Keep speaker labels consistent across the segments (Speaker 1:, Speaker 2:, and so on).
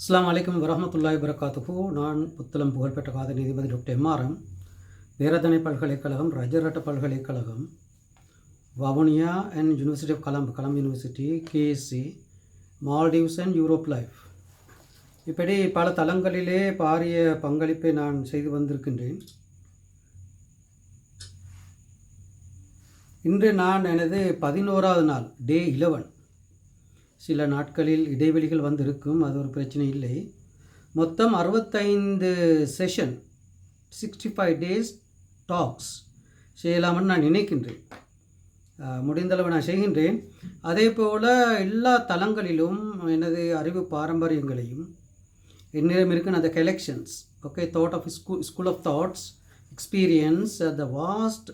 Speaker 1: அஸ்ஸலாமு அலைக்கும் வரஹ்மத்துல்லாஹி வபரகாத்துஹு. நான் புத்தளம் புகழ்பெற்ற காத நீதிபதி டாக்டர் எம்ஆர்எம், வேரதனை பல்கலைக்கழகம், ரஜரட்ட பல்கலைக்கழகம், வவுனியா அண்ட் யூனிவர்சிட்டி ஆஃப் கலம் university, KSC, Maldives and Europe life, இப்படி பல தளங்களிலே பாரிய பங்களிப்பை நான் செய்து வந்திருக்கின்றேன். இன்று நான் எனது 11வது நாள், டே 11. சில நாட்களில் இடைவெளிகள் வந்திருக்கும், அது ஒரு பிரச்சனை இல்லை. மொத்தம் 65 செஷன், 65 டேஸ் டாக்ஸ் செய்யலாம்னு நான் நினைக்கின்றேன். முடிந்தளவு நான் செய்கின்றேன். அதே போல் எல்லா தளங்களிலும் எனது அறிவு பாரம்பரியங்களையும் என்னிடம் இருக்கிற அந்த collections, okay, thought of school of thoughts, experience, the vast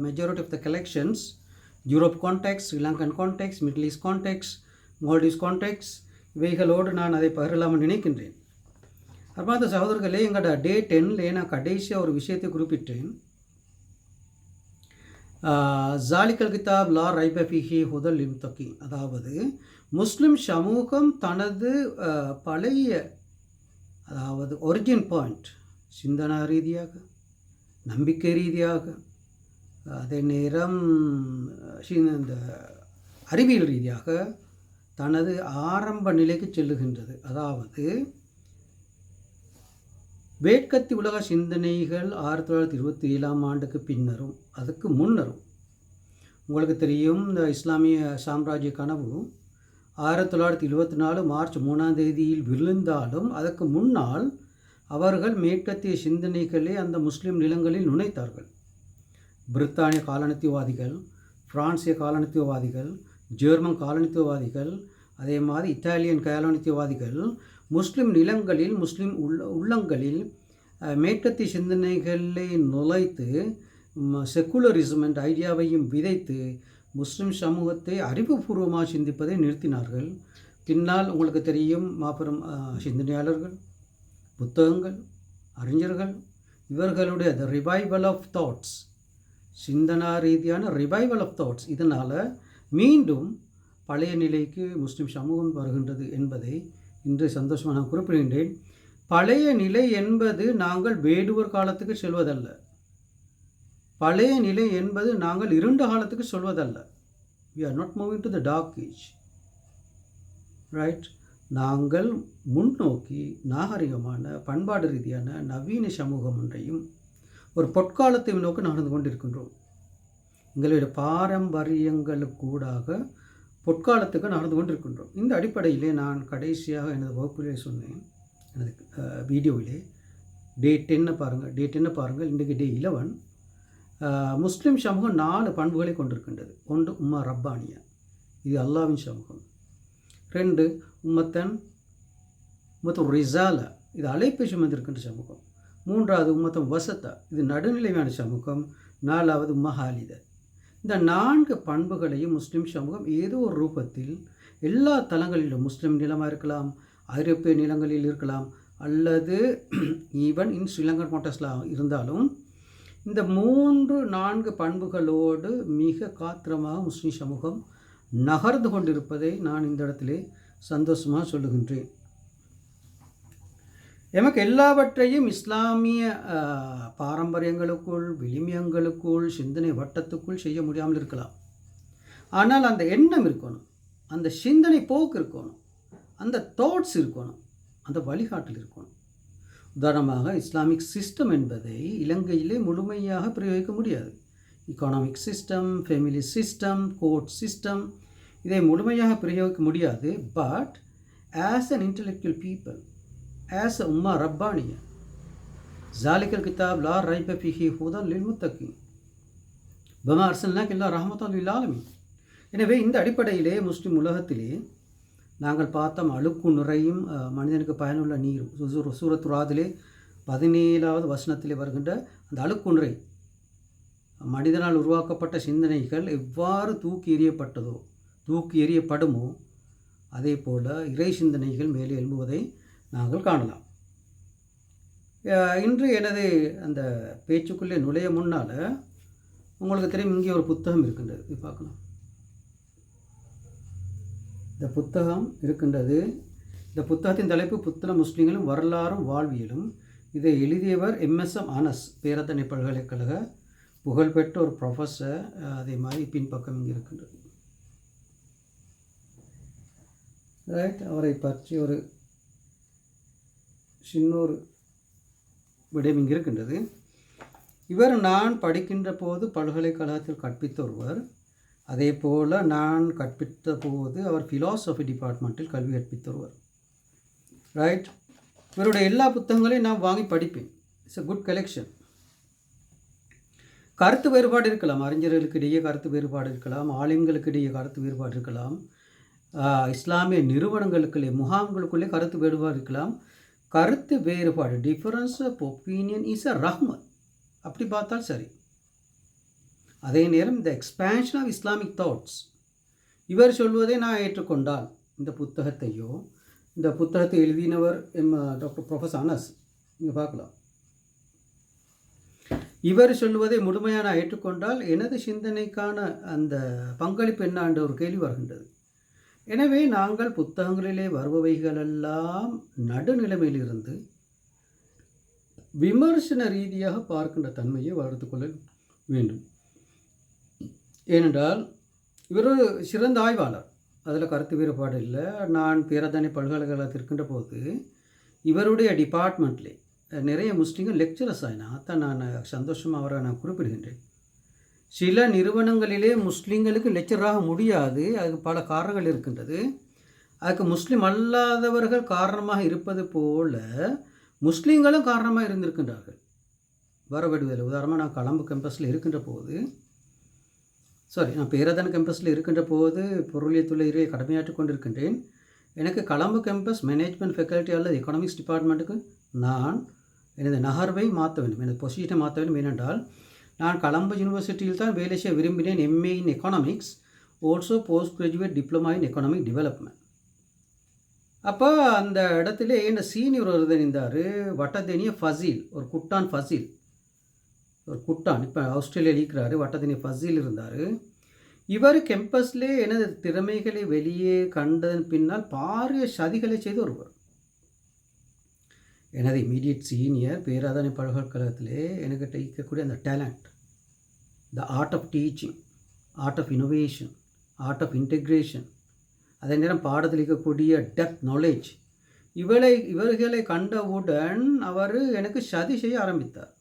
Speaker 1: majority of the collections, Europe context, Sri Lankan context, Middle East context, Maldives context, இவைகளோடு நான் அதை பகிரலாம்னு நினைக்கின்றேன். அன்பார்ந்த சகோதரர்களே, எங்களோட டே 10ல் நான் கடைசியாக ஒரு விஷயத்தை குறிப்பிட்டேன். ஜாலிக்கல் கிதாப் லா ரைப ஃபீஹி ஹுதல் லில் முத்தகீன், அதாவது முஸ்லிம் சமூகம் தனது பழைய, அதாவது ஒரிஜின் பாயிண்ட், சிந்தனா ரீதியாக, நம்பிக்கை ரீதியாக, அதே நேரம் இந்த அறிவியல் ரீதியாக தனது ஆரம்ப நிலைக்கு செல்லுகின்றது. அதாவது வேட்கத்தி உலக சிந்தனைகள் 1927ஆம் ஆண்டுக்கு பின்னரும் அதுக்கு முன்னரும், உங்களுக்கு தெரியும், இந்த இஸ்லாமிய சாம்ராஜ்ய கனவு 1924 மார்ச் 3ஆம் தேதியில் விழுந்தாலும் அதற்கு முன்னால் அவர்கள் மேற்கத்திய சிந்தனைகளை அந்த முஸ்லிம் நிலங்களில் நுழைத்தார்கள். பிரித்தானிய காலனித்துவவாதிகள், பிரான்சிய காலனித்துவவாதிகள், ஜெர்மன் காலனித்துவவாதிகள், அதே மாதிரி இத்தாலியன் காலனித்துவவாதிகள் முஸ்லிம் நிலங்களில், முஸ்லிம் உள்ளங்களில் மேற்கத்திய சிந்தனைகளை நுழைத்து செக்குலரிசம் என்ற ஐடியாவையும் விதைத்து முஸ்லிம் சமூகத்தை அறிவுபூர்வமாக சிந்திப்பதை நிறுத்தினார்கள். பின்னால் உங்களுக்கு தெரியும், மாபெரும் சிந்தனையாளர்கள், புத்தகங்கள், அறிஞர்கள், இவர்களுடைய த ரிவைவல் ஆஃப் தாட்ஸ், சிந்தனா ரீதியான ரிவைவல் ஆஃப் தாட்ஸ், இதனால் மீண்டும் பழைய நிலைக்கு முஸ்லிம் சமூகம் வருகின்றது என்பதை இன்று சந்தோஷமாக நான் குறிப்பிடுகின்றேன். பழைய நிலை என்பது நாங்கள் வேடுவர் காலத்துக்கு செல்வதல்ல. பழைய நிலை என்பது நாங்கள் இருண்ட காலத்துக்கு சொல்வதல்ல. we are not moving to the dark age, right? நாங்கள் முன்னோக்கி நாகரிகமான, பண்பாடு ரீதியான நவீன சமூகம் ஒன்றையும் ஒரு பொற்காலத்தை நோக்கி நடந்து கொண்டிருக்கின்றோம். எங்களுடைய பாரம்பரியங்களுக்கூடாக பொற்காலத்துக்கு நடந்து கொண்டிருக்கின்றோம். இந்த அடிப்படையிலே நான் கடைசியாக எனது வகுப்பிலே சொன்னேன், எனது வீடியோவிலே, டே 10 பாருங்கள். இன்றைக்கு டே 11. முஸ்லீம் சமூகம் 4 பண்புகளை கொண்டிருக்கின்றது. 1, உம்மா ரப்பானியா, இது அல்லாவின் சமூகம். 2, உம்மத்து ரிசாலா, இது அழைப்பை சுமந்திருக்கின்ற சமூகம். 3வது உம்மத்தம் வசத்தா, இது நடுநிலையான சமூகம். 4வது உம்மஹாலித. இந்த 4 பண்புகளையும் முஸ்லீம் சமூகம் ஏதோ ஒரு ரூபத்தில் எல்லா தளங்களிலும், முஸ்லீம் நிலமாக இருக்கலாம், ஐரோப்பிய நிலங்களில் இருக்கலாம், அல்லது ஈவன் இன் ஸ்ரீலங்கன் கான்டெக்ஸ்டில் இருந்தாலும், இந்த 3-4 பண்புகளோடு மிக காத்திரமாக முஸ்லீம் சமூகம் நகர்ந்து கொண்டிருப்பதை நான் இந்த இடத்திலே சந்தோஷமாக சொல்லுகின்றேன். எமக்கு எல்லாவற்றையும் இஸ்லாமிய பாரம்பரியங்களுக்குள், விளிமியங்களுக்குள், சிந்தனை வட்டத்துக்குள் செய்ய முடியாமல் இருக்கலாம். ஆனால் அந்த எண்ணம் இருக்கணும், அந்த சிந்தனை போக்கு இருக்கணும், அந்த தாட்ஸ் இருக்கணும், அந்த வழிகாட்டல் இருக்கணும். உதாரணமாக, இஸ்லாமிக் சிஸ்டம் என்பதை இலங்கையிலே முழுமையாக பிரயோகிக்க முடியாது. Economic system, family system, court system, இதை முழுமையாக பிரயோகிக்க முடியாது. But as an intellectual people, as a உம்மா ரப்பானியா, ஜாலிக்கல் கிதாப் லா ரைப ஃபீஹி ஹுதல் லில் முத்தகீன், வமா அர்ஸல்னாக இல்லா ரஹ்மத்தல் லில் ஆலமீன். எனவே இந்த அடிப்படையிலே முஸ்லிம் உலகத்திலே நாங்கள் பார்த்தோம், அழுக்கு நுரையும் மனிதனுக்கு பயனுள்ள நீரும். சூரத்து ராதிலே 17வது வசனத்திலே வருகின்ற அந்த அழுக்கு நுரை, மனிதனால் உருவாக்கப்பட்ட சிந்தனைகள் எவ்வாறு தூக்கி எறியப்படுமோ அதே போல் இறை சிந்தனைகள் மேலே எழும்புவதை நாங்கள் காணலாம். இன்று எனது அந்த பேச்சுக்குள்ளே நுழைய முன்னால் உங்களுக்கு தெரியும், இங்கே ஒரு புத்தகம் இருக்கின்றது, இது பார்க்கலாம். இந்த புத்தகம் இருக்கின்றது. இந்த புத்தகத்தின் தலைப்பு புத்தள முஸ்லீம்களும் வரலாறும் வாழ்வியலும். இதை எழுதியவர் எம்எஸ்எம் அனஸ், பேரதனை பல்கலைக்கழக புகழ்பெற்ற ஒரு ப்ரொஃபஸர். அதே மாதிரி பின்பக்கம் இங்கே இருக்கின்றது. ரைட், அவரை பற்றி ஒரு சின்னொரு விடயம் இங்கே இருக்கின்றது. இவர் நான் படிக்கின்ற போது பல்கலைக்கழகத்தில் கற்பித்த ஒருவர். அதே போல் நான் கற்பித்த போது அவர் ஃபிலாசபி டிபார்ட்மெண்ட்டில் கல்வி கற்பித்த ஒருவர். ரைட், இவருடைய எல்லா புத்தகங்களையும் நான் வாங்கி படிப்பேன். It's a good collection. கருத்து வேறுபாடு இருக்கலாம், அறிஞர்களுக்கு இடையே கருத்து வேறுபாடு இருக்கலாம், ஆலிம்களுக்கு இடையே கருத்து வேறுபாடு இருக்கலாம், இஸ்லாமிய நிறுவனங்களுக்குள்ளே முகாம்களுக்குள்ளே கருத்து வேறுபாடு இருக்கலாம். கருத்து வேறுபாடு, difference of opinion is a ரஹ்மத், அப்படி பார்த்தால் சரி. அதே நேரம் இந்த எக்ஸ்பேன்ஷன் ஆஃப் இஸ்லாமிக் தாட்ஸ், இவர் சொல்வதை நான் ஏற்றுக்கொண்டால் இந்த புத்தகத்தையோ, இந்த புத்தகத்தை எழுதினவர் டாக்டர் ப்ரொஃபஸர் அனஸ், நீங்கள் பார்க்கலாம், இவர் சொல்வதை முழுமையாக நான் ஏற்றுக்கொண்டால் எனது சிந்தனைக்கான அந்த பங்களிப்பு என்ன என்ற ஒரு கேள்வி வருகின்றது. எனவே நாங்கள் புத்தகங்களிலே வருபவைகளெல்லாம் நடுநிலைமையிலிருந்து விமர்சன ரீதியாக பார்க்கின்ற தன்மையை வளர்த்துக்கொள்ள வேண்டும். ஏனென்றால் இவர் ஒரு சிறந்த ஆய்வாளர், அதில் கருத்து வேறுபாடு இல்லை. நான் பேரதானி பல்கலைக்கழகத்தில் இருக்கின்ற போது இவருடைய டிபார்ட்மெண்ட்லே நிறைய முஸ்லீம்கள் லெக்சரர்ஸ் ஆகினா தான் நான் சந்தோஷமாக அவரை நான் குறிப்பிடுகின்றேன். சில நிறுவனங்களிலே முஸ்லீம்களுக்கு லெக்சராக முடியாது, அதுக்கு பல காரணங்கள் இருக்கின்றது. அதுக்கு முஸ்லீம் அல்லாதவர்கள் காரணமாக இருப்பது போல முஸ்லீம்களும் காரணமாக இருந்திருக்கின்றார்கள் வரவிடுவதில்லை. உதாரணமாக நான் கொலம்பு கேம்பஸில் இருக்கின்ற போது, நான் பேரதான கேம்பஸில் இருக்கின்ற போது பொருளியல் துறையிலே கடமையாற்றி கொண்டிருக்கின்றேன். எனக்கு கொலம்பு கேம்பஸ் மேனேஜ்மெண்ட் ஃபேக்கல்ட்டி அல்லது எக்கனாமிக்ஸ் டிபார்ட்மெண்ட்டுக்கு நான் எனது நகர்வை மாற்ற வேண்டும், எனது பொசிஷனை மாற்ற வேண்டும். ஏனென்றால் நான் கொலம்பு யூனிவர்சிட்டியில் தான் வேலை செய்ய விரும்பினேன். MA in economics, also post graduate diploma in economic development. அப்போ அந்த இடத்துல என்ன சீனியர் ஒருத்தர் இருந்தார், வட்டதேனிய ஃபசீல், ஒரு குட்டான் ஃபசீல், ஒரு குட்டான், இப்போ ஆஸ்திரேலியாவில் இருக்கிறாரு. வட்டதேனிய ஃபசீல் இருந்தார். இவர் கேம்பஸ்லே எனது திறமைகளை வெளியே கண்டதன் பின்னால் பாரிய சதிகளை செய்து ஒருவர். எனது இமீடியட் சீனியர் பேராதானி பல்கலைக்கழகத்திலே எனக்கிட்ட இருக்கக்கூடிய அந்த talent, the art of teaching, art of innovation, art of integration, அதே நேரம் பாடத்தில் இருக்கக்கூடிய டெப்த் நாலேஜ், இவர்களை கண்டவுடன் அவர் எனக்கு சதி செய்ய ஆரம்பித்தார்.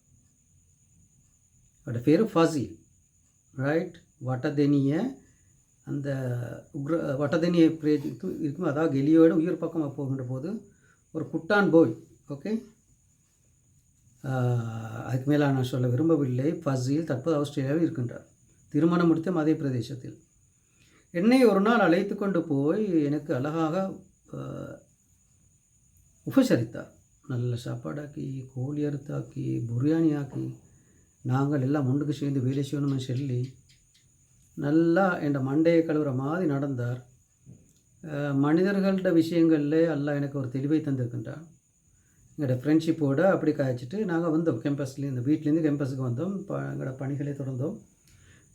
Speaker 1: அவருடைய பேர் ஃபசீல். ரைட், வட்டதெனிய அந்த வட்டதெனிய இருக்கும், அதாவது கெலியோட உயிர் பக்கமாக போகின்ற போது ஒரு குட்டான் போய், ஓகே, அதுக்கு மேலே நான் சொல்ல விரும்பவில்லை. ஃபசீல் தற்போது ஆஸ்திரேலியாவில் இருக்கின்றார், திருமணம் முடித்த மத்திய பிரதேசத்தில். என்னை ஒரு நாள் அழைத்து கொண்டு போய் எனக்கு அழகாக உபசரித்தார். நல்ல சாப்பாடாக்கி, கோழி அறுத்தாக்கி, பிரியாணி ஆக்கி, நாங்கள் எல்லாம் ஒன்றுக்கு சேர்ந்து வேலை செய்யணும்னு சொல்லி நல்லா என் மண்டையை கழுவுற மாதிரி நடந்தார். மனிதர்கள்ட விஷயங்களில் எல்லாம் எனக்கு ஒரு தெளிவை தந்திருக்கின்றார். எங்களோட ஃப்ரெண்ட்ஷிப்போடு அப்படி காய்ச்சிட்டு நாங்கள் வந்தோம் கேம்பஸ்லேருந்து, வீட்டிலேருந்து கேம்பஸுக்கு வந்தோம், எங்களோட பணிகளை தொடர்ந்தோம்.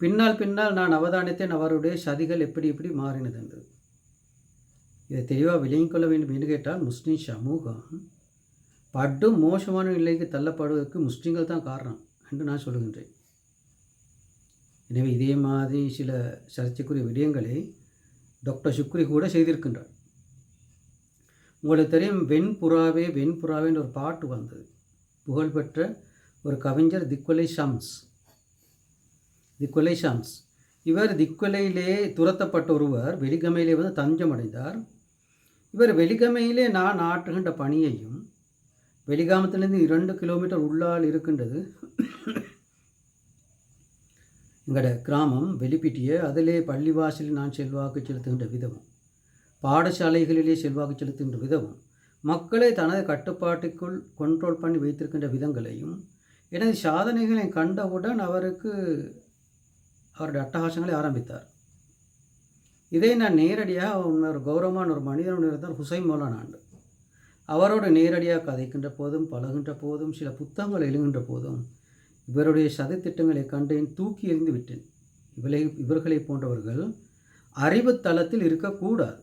Speaker 1: பின்னால் நான் அவதானித்தேன் அவருடைய சதிகள் எப்படி மாறினது என்று. இதை தெளிவாக விளங்கிக் கொள்ள வேண்டும் என்று கேட்டால், முஸ்லீம் சமூகம் படும் மோசமான நிலைக்கு தள்ளப்படுவதற்கு முஸ்லீம்கள் தான் காரணம் என்று நான் சொல்லுகின்றேன். எனவே இதே மாதிரி சில சர்ச்சைக்குரிய விடயங்களை டாக்டர் சுக்ரி கூட செய்திருக்கின்றார். உங்களுக்கு தெரியும், வெண்புறாவேன்னு ஒரு பாட்டு வந்தது. புகழ்பெற்ற ஒரு கவிஞர் திக்வலை ஷம்ஸ். இவர் திக்வலையிலே துரத்தப்பட்ட ஒருவர் வெலிகமையிலே வந்து தஞ்சம் அடைந்தார். இவர் வெலிகமையிலே நான் ஆற்றுகின்ற பணியையும், வெலிகாமத்திலிருந்து 2 கிலோமீட்டர் உள்ளால் இருக்கின்றது எங்களோட கிராமம் வெளிப்பிட்டிய, அதிலே பள்ளிவாசலில் நான் செல்வாக்கு செலுத்துகின்ற விதமும், பாடசாலைகளிலே செல்வாக்கு செலுத்துகின்ற விதமும், மக்களை தனது கட்டுப்பாட்டுக்குள் கண்ட்ரோல் பண்ணி வைத்திருக்கின்ற விதங்களையும், எனது சாதனைகளை கண்டவுடன் அவருடைய அட்டகாசங்களை ஆரம்பித்தார். இதை நான் நேரடியாக ஒரு கௌரவமான ஒரு மனிதன் இருந்தார், ஹுசைன் மௌலானா. அவரோடு நேரடியாக கதைக்கின்ற போதும், பழகின்ற போதும், சில புத்தகங்கள் எழுகின்ற போதும் இவருடைய சதித்திட்டங்களை கண்டேன், தூக்கி எறிந்து விட்டேன். இவர்களை போன்றவர்கள் அறிவு தளத்தில் இருக்கக்கூடாது.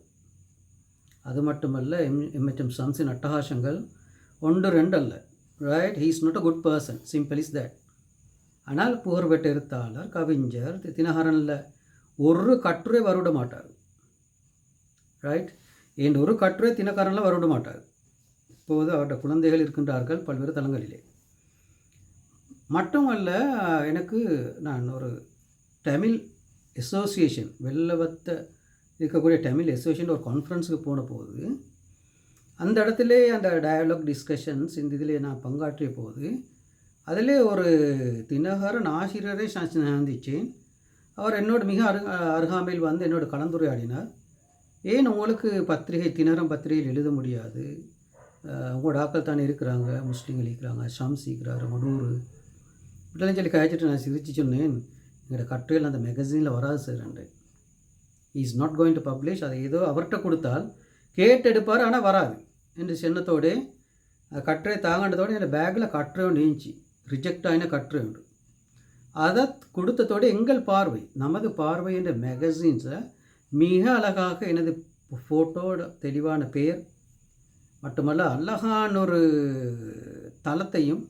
Speaker 1: அது மட்டுமல்ல எம்எச்எம் சம்ஸின் அட்டகாசங்கள் ஒன்று ரெண்டு அல்ல. Right, he is not a good person, simple is that. ஆனால் புகழ்பெற்ற எழுத்தாளர் கவிஞர் தினகரனில் ஒரு கட்டுரை வருட மாட்டார். ரைட், என் ஒரு கட்டுரை தினகரனில் வருட மாட்டார். இப்போது அவருடைய குழந்தைகள் இருக்கின்றார்கள் பல்வேறு தளங்களிலே. மட்டுமல்ல, எனக்கு நான் ஒரு தமிழ் அசோசியேஷன் வெள்ளவத்த இருக்கக்கூடிய தமிழ் அசோசியேஷன் ஒரு கான்ஃபரன்ஸுக்கு போன போது அந்த இடத்துல அந்த டயலாக் டிஸ்கஷன்ஸ் இந்த இதில் நான் பங்காற்றிய போது அதில் ஒரு தினகரன் ஆசிரியரை சந்தித்தேன். அவர் என்னோட மிக அருகாமையில் வந்து என்னோட கலந்துரையாடினார். ஏன் உங்களுக்கு பத்திரிகை தினகரன் பத்திரிகையில் எழுத முடியாது, உங்களோட ஆக்கள் தானே இருக்கிறாங்க, முஸ்லீம்கள் இருக்கிறாங்க, ஷம்ஸ் இருக்கிறாரு, மடூர் இப்படிலாம் சொல்லி கழிச்சிட்டு நான் சிரித்து சொன்னேன், எங்களோட கட்டுரையில் அந்த மேகசீனில் வராது sir and is not going to publish. அதை ஏதோ அவர்கிட்ட கொடுத்தால் கேட்டு எடுப்பார், ஆனால் வராது என்று சொன்னதோடு கட்டுரை தாங்கண்டதோடு என் பேக்கில் கட்டுரை ஒன்று இருந்துச்சு, ரிஜெக்ட் ஆகின கட்டுரை உண்டு. அதை கொடுத்ததோடு எங்கள் பார்வை, நமது பார்வை என்ற மேகசீன்ஸில் மிக அழகாக எனது ஃபோட்டோட தெளிவான பெயர் மட்டுமல்ல அழகான ஒரு தளத்தையும்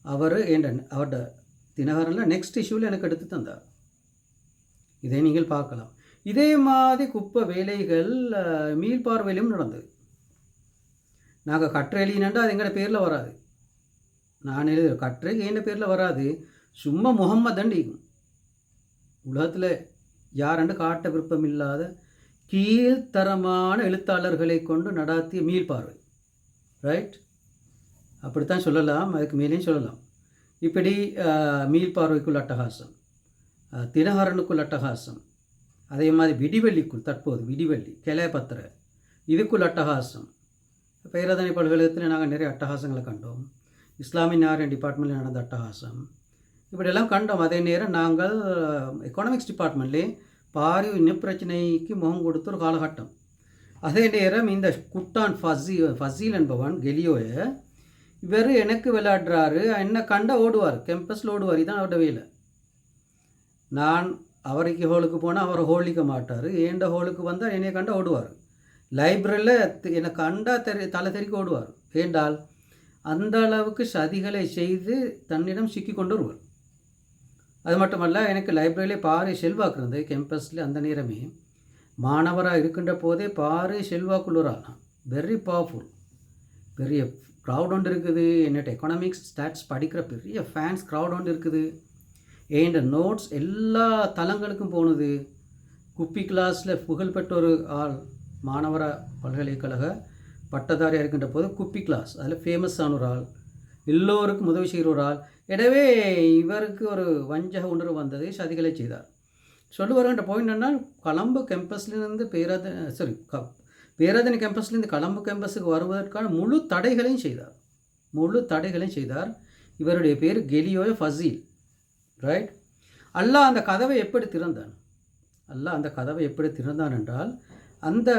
Speaker 1: அவர் அவரோட தினகரனில் நெக்ஸ்ட் இஷ்யூவில் எனக்கு எடுத்து தந்தார். இதை நீங்கள் பார்க்கலாம். இதே மாதிரி குப்பை வேலைகள் மீள்பார்வையிலும் நடந்தது. நாங்கள் கட்டுரை எழுதினா அது எங்களோட பேரில் வராது, நான் எழுதுகிற கட்டுரை என் பேரில் வராது, சும்மா முகம்மதண்டிக்கும் உலகத்தில் யாரென்று காட்ட விருப்பமில்லாத கீழ்த்தரமான எழுத்தாளர்களை கொண்டு நடாத்திய மீள்பார்வை. ரைட், அப்படித்தான் சொல்லலாம், அதுக்கு மேலேயும் சொல்லலாம். இப்படி மீள்பார்வைக்குள் அட்டகாசம், தினகரனுக்குள் அட்டகாசம், அதே மாதிரி விடிவெள்ளிக்குள் தற்போது விடிவெள்ளி கிளையபத்திர இதுக்குள் அட்டகாசம், பேராதனை பல்கலைக்கழகத்தில் நாங்கள் நிறைய அட்டகாசங்களை கண்டோம். இஸ்லாமிய நியாயம் டிபார்ட்மெண்ட்டில் நடந்த அட்டகாசம் இப்படியெல்லாம் கண்டோம். அதே நேரம் நாங்கள் எக்கனாமிக்ஸ் டிபார்ட்மெண்ட்லேயே பாரி இனப்பிரச்சனைக்கு முகம் கொடுத்த ஒரு காலகட்டம். அதே நேரம் இந்த குட்டான் ஃபசீல் என்பவன் கெலியோயை இவர் எனக்கு விளையாடுறாரு, என்னை கண்ட ஓடுவார், கேம்பஸில் ஓடுவார், இதுதான் அவரோட வேலை. நான் அவருக்கு ஹோலுக்கு போனால் அவரை ஹோலிக்க மாட்டார், ஏண்ட ஹோலுக்கு வந்தால் என்னை கண்ட ஓடுவார். லைப்ரரியில் என்னை கண்டா தலை தெறிக்க ஓடுவார். ஏண்டால் அந்த அளவுக்கு சதிகளை செய்து தன்னிடம் சிக்கி கொண்டு வருவார். அது மட்டுமல்ல, எனக்கு லைப்ரரியிலே பாரி செல்வாக்கு இருந்தது. கேம்பஸில் அந்த நேரமே மாணவராக இருக்கின்ற போதே பாரி செல்வாக்குள்ளார், வெரி பவர்ஃபுல், பெரிய க்ரௌட் ஒன்று இருக்குது. என்னட்ட எக்கனாமிக்ஸ் ஸ்டாட்ஸ் படிக்கிற பெரிய ஃபேன்ஸ் க்ரௌட் ஒன்று இருக்குது. என் நோட்ஸ் எல்லா தளங்களுக்கும் போனது. குப்பி கிளாஸில் புகழ்பெற்ற ஒரு ஆள், மாணவராக பல்கலைக்கழக பட்டதாரியாக இருக்கின்ற போது குப்பி கிளாஸ் அதில் ஃபேமஸான ஒரு ஆள், எல்லோருக்கும் உதவி செய்கிற ஒரு ஆள். எனவே இவருக்கு ஒரு வஞ்சக உணர்வு வந்தது, சதிகளை செய்தார். சொல்லுவார்கிட்ட போயிட்டோன்னா கொலம்பு கேம்பஸ்லேருந்து பேராதனை கேம்பஸ்லேருந்து கொலம்பு கேம்பஸுக்கு வருவதற்கான முழு தடைகளையும் செய்தார். இவருடைய பேர் கெலியோ ஃபசீல். ரைட், அல்லாஹ் அந்த கதவை எப்படி திறந்தான் என்றால், அந்த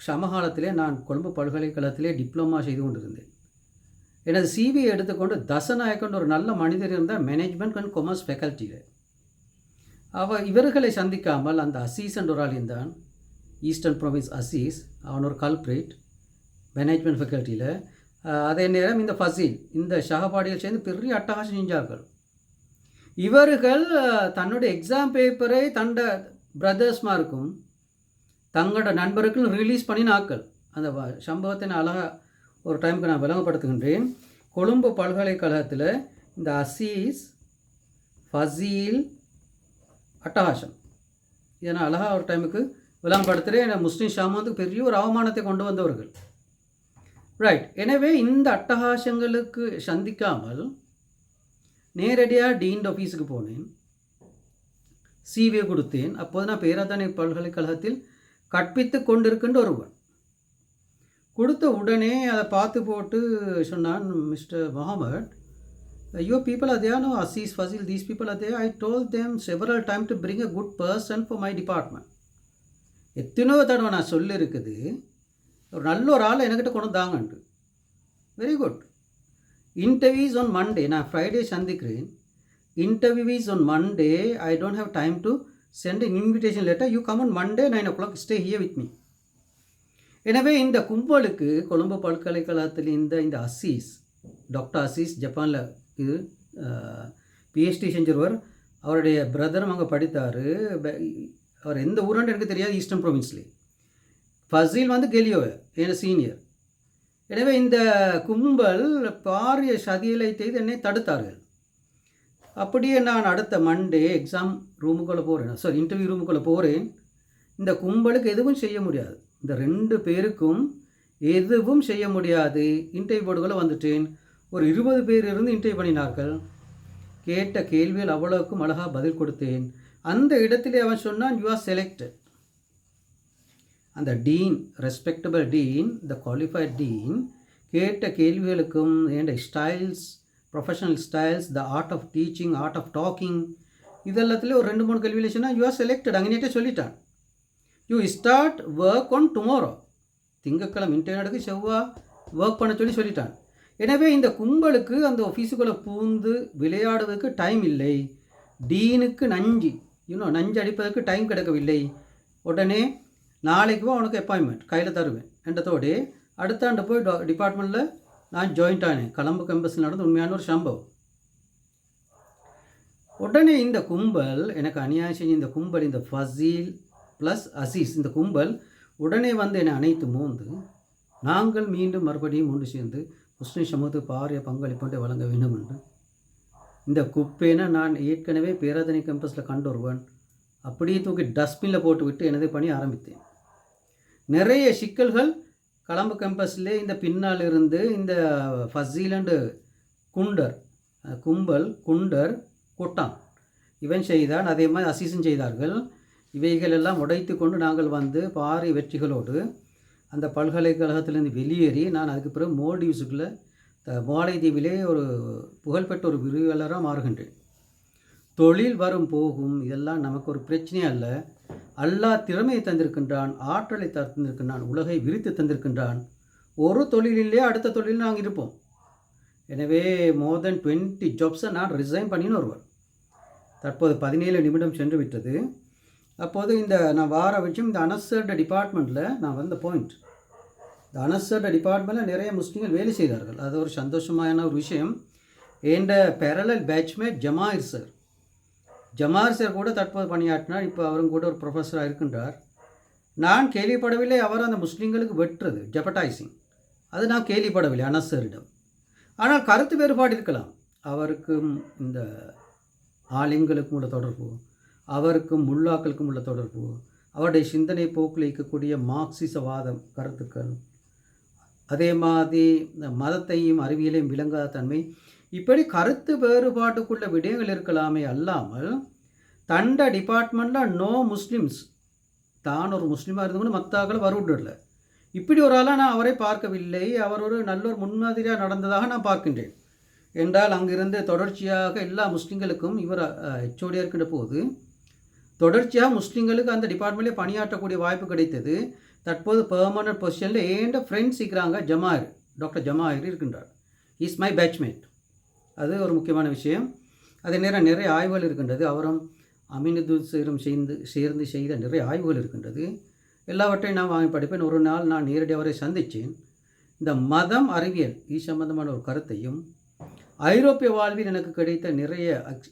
Speaker 1: சமகாலத்திலே நான் கொழும்பு பல்கலைக்கழகத்திலே டிப்ளமா செய்து கொண்டிருந்தேன். எனது சிவியை எடுத்துக்கொண்டு தசநாயக்கன் ஒரு நல்ல மனிதர் இருந்தால் மேனேஜ்மெண்ட் அண்ட் கொமர்ஸ் ஃபேக்கல்ட்டியில். இவர்களை சந்திக்காமல் அந்த அசீஸ் என்ற ஒரு ஆள் இருந்தான், ஈஸ்டர்ன் ப்ரொவின்ஸ் அசீஸ், அவன் ஒரு கல்ப்ரேட் மேனேஜ்மெண்ட் ஃபேக்கல்ட்டியில். அதே நேரம் இந்த ஃபசீல், இந்த சகபாடிகள் சேர்ந்து பெரிய அட்டகாசம் செஞ்சார்கள். இவர்கள் தன்னுடைய எக்ஸாம் பேப்பரை தண்ட பிரதர்ஸ்மாருக்கும் தங்களோட நண்பர்களும் ரிலீஸ் பண்ணின ஆக்கள். அந்த சம்பவத்தை நான் அழகாக ஒரு டைமுக்கு நான் விளங்கப்படுத்துகின்றேன். கொழும்பு பல்கலைக்கழகத்தில் இந்த அசீஸ் ஃபசீல் அட்டகாசம் இதை நான் அழகாக ஒரு டைமுக்கு விளங்கப்படுத்துகிறேன். முஸ்லீம் சமூகத்துக்கு பெரிய ஒரு அவமானத்தை கொண்டு வந்தவர்கள். ரைட், எனவே இந்த அட்டகாசங்களுக்கு சந்திக்காமல் நேரடியாக டீன் ஆஃபீஸுக்கு போனேன், சிவியை கொடுத்தேன். அப்போது நான் பேராதனை பல்கலைக்கழகத்தில் கற்பித்து கொண்டிருக்கின்ற ஒருவன். கொடுத்த உடனே அதை பார்த்து போட்டு சொன்னான், mister Mohammed, your people are there, no, Aziz, Fazil, these people are there. I told them several times to bring a good person for my department. எத்தனையோ தடவை நான் சொல்லியிருக்குது, ஒரு நல்ல ஒரு ஆளை என்கிட்ட கொண்டு தாங்கன்ட்டு. Very good. Interviews on Monday, நான் ஃப்ரைடே சந்திக்கிறேன். Interviews on Monday, I don't have time to send an invitation letter. You come on Monday 9 o'clock, stay here with me. எனவே இந்த கும்பலுக்கு கொழும்பு பல்கலைக்கழகத்தில் இந்த அசீஸ், டாக்டர் அசீஸ் ஜப்பானில் இது பிஹெச்டி செஞ்சவர். அவருடைய பிரதரும் அங்கே படித்தார். அவர் எந்த ஊரான்னு எனக்கு தெரியாது, ஈஸ்டர்ன் ப்ரொவின்ஸ்லேயே. ஃபசீல் வந்து கெலியோவை என் சீனியர். எனவே இந்த கும்பல் பாரிய சதியலை செய்து என்னை தடுத்தார்கள். அப்படியே நான் அடுத்த மண்டே எக்ஸாம் ரூமுக்குள்ளே போகிறேன், இன்டர்வியூ ரூமுக்குள்ளே போகிறேன். இந்த கும்பலுக்கு எதுவும் செய்ய முடியாது, இந்த 2 பேருக்கும் எதுவும் செய்ய முடியாது. இன்டர்வியூ போர்டுக்குள்ளே வந்துட்டேன். ஒரு 20 பேர் இருந்து இன்டர்வியூ பண்ணினார்கள். கேட்ட கேள்வியில் அவ்வளவுக்கும் அழகாக பதில் கொடுத்தேன். அந்த இடத்திலே அவன் சொன்னான், யூ ஆர் செலக்டட். அந்த dean, respectable dean, the qualified dean, கேட்ட கேள்விகளுக்கும் என் styles, professional styles, the art of teaching, art of talking, இதெல்லாத்துலேயும் ஒரு 2-3 கேள்வியில் சொன்னால் யூ ஆர் செலக்டட். அங்கேட்டே சொல்லிட்டான். You start work on tomorrow. திங்கட்கிழமை இன்டர்நெட்டுக்கு செவ்வாய் ஒர்க் பண்ண சொல்லிட்டான். எனவே இந்த கும்பலுக்கு அந்த ஆஃபீஸுக்குள்ளே பூந்து விளையாடுவதற்கு டைம் இல்லை. டீனுக்கு நஞ்சு அடிப்பதற்கு டைம் கிடைக்கவில்லை. உடனே நாளைக்கு உனக்கு அப்பாயின்மெண்ட் கையில் தருவேன் என்றதோடு அடுத்த ஆண்டு போய் டிபார்ட்மெண்ட்டில் நான் ஜாயின்ட் ஆனேன். கொழும்பு கேம்பஸில் நடந்த உண்மையான ஒரு சம்பவம். உடனே இந்த கும்பல் எனக்கு அநியாயம் செஞ்சு, இந்த கும்பல், இந்த ஃபசீல் ப்ளஸ் அசீஸ், இந்த கும்பல் உடனே வந்து என்னை அனைத்து மோந்து நாங்கள் மீண்டும் மறுபடியும் ஒன்று சேர்ந்து முஸ்லீம் சமூகத்துக்கு பாரிய பங்களிப்பு வழங்க வேண்டும் என்று. இந்த குப்பைனா நான் ஏற்கனவே பேராதனை கேம்பஸில் கண்டு வருவேன். அப்படியே தூக்கி டஸ்ட்பினில் போட்டு விட்டு எனது பணி ஆரம்பித்தேன். நிறைய சிக்கல்கள் கொழும்பு கேம்பஸில் இந்த பின்னால் இருந்து இந்த ஃபசீல் அண்டு குண்டர் கொட்டான் இவன் செய்தான். அதே மாதிரி அசீஸும் செய்தார்கள். இவைகளெல்லாம் உடைத்து கொண்டு நாங்கள் வந்து பாரி வெற்றிகளோடு அந்த பல்கலைக்கழகத்திலிருந்து வெளியேறி நான் அதுக்கு பிறகு மோல்டீவ்ஸுக்குள்ளே மாலைதீவிலே ஒரு புகழ்பெற்ற ஒரு விரிவாளராக மாறுகின்றேன். தொழில் வரும் போகும் இதெல்லாம் நமக்கு ஒரு பிரச்சனையே அல்ல. அல்லாஹ் திறமையை தந்திருக்கின்றான், ஆற்றலை தந்திருக்கின்றான், உலகை விரித்து தந்திருக்கின்றான். ஒரு தொழிலிலே அடுத்த தொழில் நாங்கள் இருப்போம். எனவே மோர் தென் 20 ஜாப்ஸை நான் ரிசைன் பண்ணின்னு வருவேன். தற்போது 17 நிமிடம் சென்று விட்டது. அப்போது நான் வார விஷயம் இந்த அனசர்ட டிபார்ட்மெண்ட்டில் நான் வந்த பாயிண்ட். இந்த அனசர்ட டிபார்ட்மெண்ட்டில் நிறைய முஸ்லீம்கள் வேலை செய்தார்கள். அது ஒரு சந்தோஷமான ஒரு விஷயம். என்ற பேரலல் பேட்ச்மேட் ஜமார் சார் கூட தற்போது பணியாற்றினார். இப்போ அவரும் கூட ஒரு ப்ரொஃபஸராக இருக்கின்றார். நான் கேள்விப்படவில்லை அவர் அந்த முஸ்லீம்களுக்கு வெட்டுறது, ஜெபடைசிங், அது நான் கேள்விப்படவில்லை அனசரிடம். ஆனால் கருத்து வேறுபாடு இருக்கலாம். அவருக்கும் இந்த ஆலிம்களுக்கும் உள்ள தொடர்பு, அவருக்கும் முல்லாக்களுக்கும் உள்ள தொடர்பு, அவருடைய சிந்தனை போக்கில் இருக்கக்கூடிய மார்க்சிசவாத கருத்துக்கள், அதே மாதிரி மதத்தையும் அறிவியலையும் விளங்காத தன்மை, இப்படி கருத்து வேறுபாட்டுக்குள்ள விடயங்கள் இருக்கலாமே அல்லாமல் தண்ட டிபார்ட்மெண்ட்டில் நோ முஸ்லிம்ஸ், தான் ஒரு முஸ்லீமாக இருந்தவங்க மற்றாக்களை வரவிடல. இப்படி ஒரு ஆளாக நான் அவரை பார்க்கவில்லை. அவர் ஒரு நல்ல ஒரு முன்மாதிரியாக நடந்ததாக நான் பார்க்கின்றேன். என்றால் அங்கிருந்து தொடர்ச்சியாக எல்லா முஸ்லீம்களுக்கும் இவர் ஹெச்ஓடியாக இருக்கின்ற போது தொடர்ச்சியாக முஸ்லீம்களுக்கு அந்த டிபார்ட்மெண்ட்லேயே பணியாற்றக்கூடிய வாய்ப்பு கிடைத்தது. தற்போது பெர்மனன்ட் பொசிஷனில் ஏண்ட ஃப்ரெண்ட்ஸ் இருக்கிறாங்க. டாக்டர் ஜமாயிர் இருக்கின்றார். Is my batchmate. அது ஒரு முக்கியமான விஷயம். அதே நேரம் நிறைய ஆய்வுகள் இருக்கின்றது. அவரும் அமீனுதுசரும் சேர்ந்து செய்த நிறைய ஆய்வுகள் இருக்கின்றது. எல்லாவற்றையும் நான் வாங்கி படிப்பேன். ஒரு நாள் நான் நேரடியாக அவரை சந்தித்தேன். இந்த மதம் அறிவியல் சம்பந்தமான ஒரு கருத்தையும் ஐரோப்பிய வாழ்வில் எனக்கு கிடைத்த நிறைய